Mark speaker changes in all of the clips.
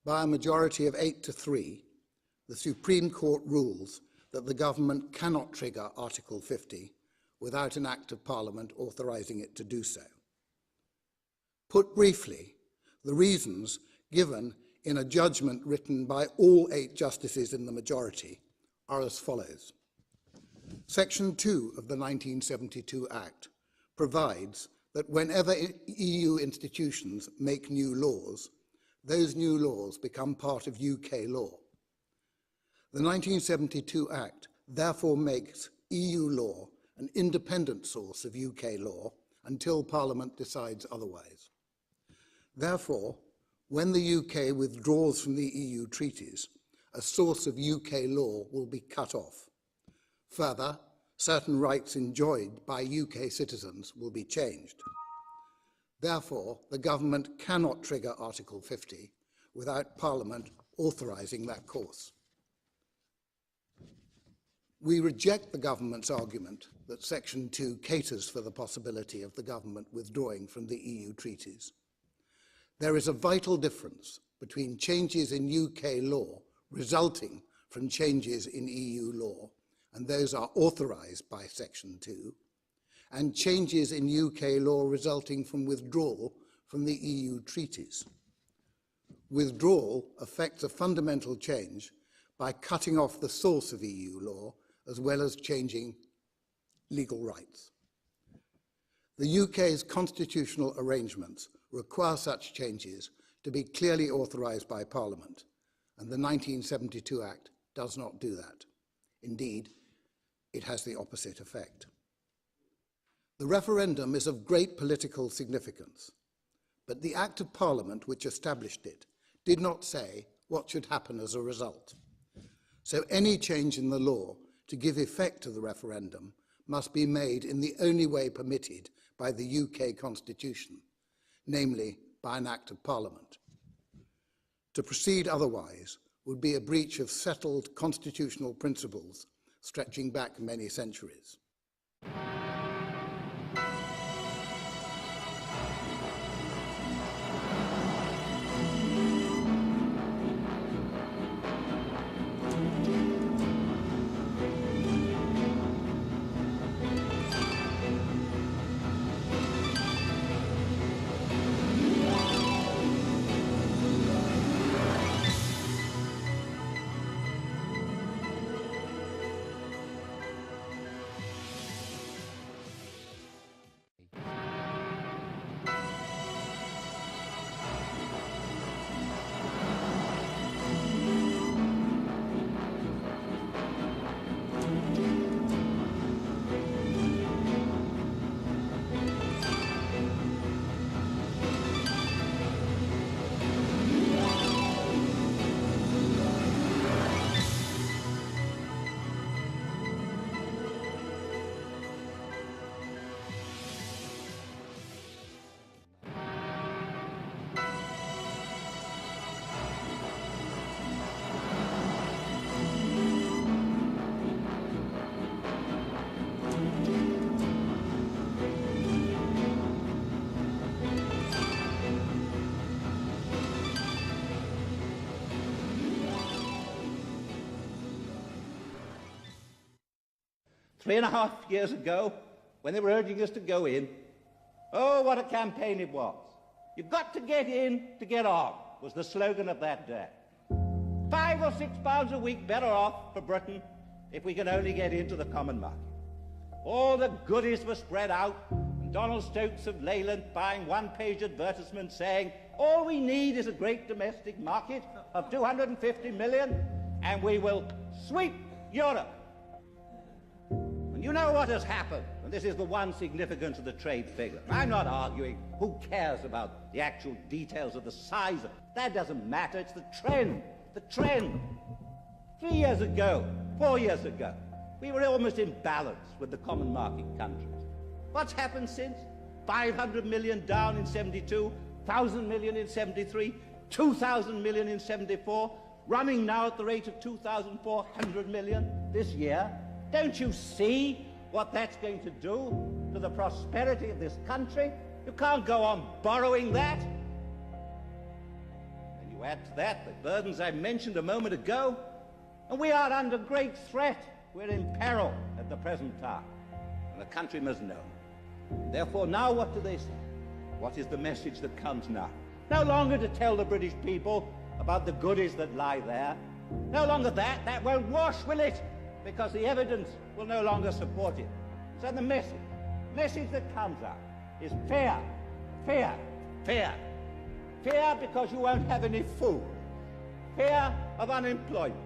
Speaker 1: By a majority of 8-3, the Supreme Court rules that the government cannot trigger Article 50 without an Act of Parliament authorising it to do so. Put briefly, the reasons given in a judgment written by all 8 justices in the majority are as follows. Section 2 of the 1972 Act provides that whenever EU institutions make new laws, those new laws become part of UK law. The 1972 Act therefore makes EU law an independent source of UK law until Parliament decides otherwise. Therefore, when the UK withdraws from the EU treaties, a source of UK law will be cut off. Further, certain rights enjoyed by UK citizens will be changed. Therefore, the government cannot trigger Article 50 without Parliament authorising that course. We reject the government's argument that Section 2 caters for the possibility of the government withdrawing from the EU treaties. There is a vital difference between changes in UK law resulting from changes in EU law, and those are authorised by Section 2, and changes in UK law resulting from withdrawal from the EU treaties. Withdrawal affects a fundamental change by cutting off the source of EU law as well as changing legal rights. The UK's constitutional arrangements require such changes to be clearly authorised by Parliament, and the 1972 Act does not do that. Indeed, it has the opposite effect. The referendum is of great political significance, but the Act of Parliament which established it did not say what should happen as a result. So any change in the law to give effect to the referendum must be made in the only way permitted by the UK Constitution, namely by an Act of Parliament. To proceed otherwise would be a breach of settled constitutional principles stretching back many centuries.
Speaker 2: Three and a half years ago, when they were urging us to go in, oh, what a campaign it was. You've got to get in to get on, was the slogan of that day. £5 or £6 a week better off for Britain if we can only get into the common market. All the goodies were spread out, and Donald Stokes of Leyland buying one-page advertisements saying, all we need is a great domestic market of 250 million, and we will sweep Europe. You know what has happened, and this is the one significance of the trade figure. I'm not arguing who cares about the actual details of the size of it. That doesn't matter, it's the trend. The trend. 3 years ago, 4 years ago, we were almost in balance with the common market countries. What's happened since? 500 million down in 72, 1,000 million in 73, 2,000 million in 74, running now at the rate of 2,400 million this year. Don't you see what that's going to do to the prosperity of this country? You can't go on borrowing that. And you You add to that the burdens I mentioned a moment ago, and we are under great threat. We're in peril at the present time, and the country must know. Therefore, now what do they say? What is the message that comes now? No longer to tell the British people about the goodies that lie there. No longer that. That won't wash, will it? Because the evidence will no longer support it. So the message that comes out is fear, fear, fear. Fear because you won't have any food. Fear of unemployment.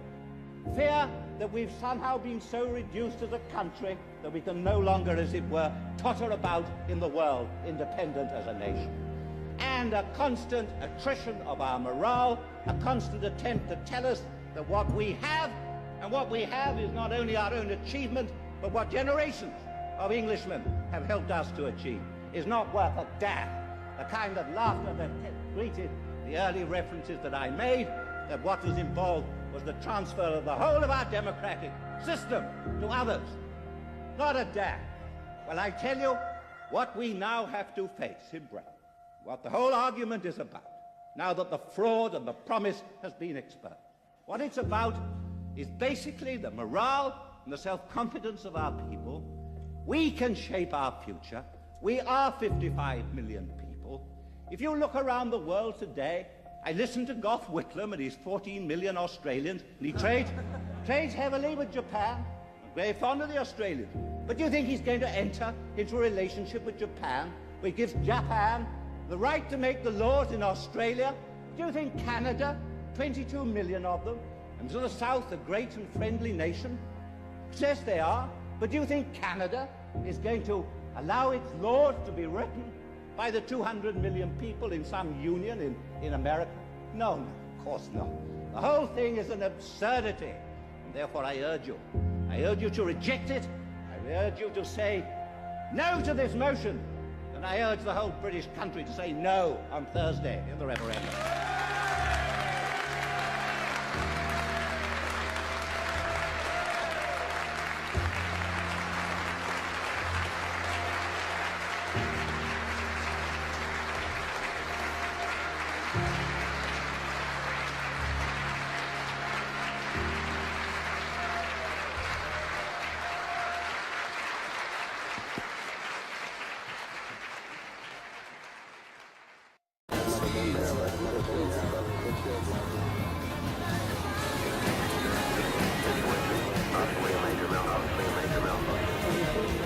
Speaker 2: Fear that we've somehow been so reduced as a country that we can no longer, as it were, totter about in the world, independent as a nation. And a constant attrition of our morale, a constant attempt to tell us that what we have, and what we have is not only our own achievement, but what generations of Englishmen have helped us to achieve, is not worth a damn. The kind of laughter that greeted the early references that I made, that what was involved was the transfer of the whole of our democratic system to others. Not a damn. Well, I tell you what we now have to face in Britain, what the whole argument is about, now that the fraud and the promise has been exposed. What it's about is basically the morale and the self-confidence of our people. We can shape our future. We are 55 million people. If you look around the world today, I listened to Gough Whitlam and his 14 million Australians, and he trades heavily with Japan. I'm very fond of the Australians. But do you think he's going to enter into a relationship with Japan where he gives Japan the right to make the laws in Australia? Do you think Canada, 22 million of them, and to the south a great and friendly nation? Yes, they are. But do you think Canada is going to allow its laws to be written by the 200 million people in some union in America? No, of course not. The whole thing is an absurdity. And therefore I urge you to reject it. I urge you to say no to this motion. And I urge the whole British country to say no on Thursday in the referendum.
Speaker 3: Major Mill.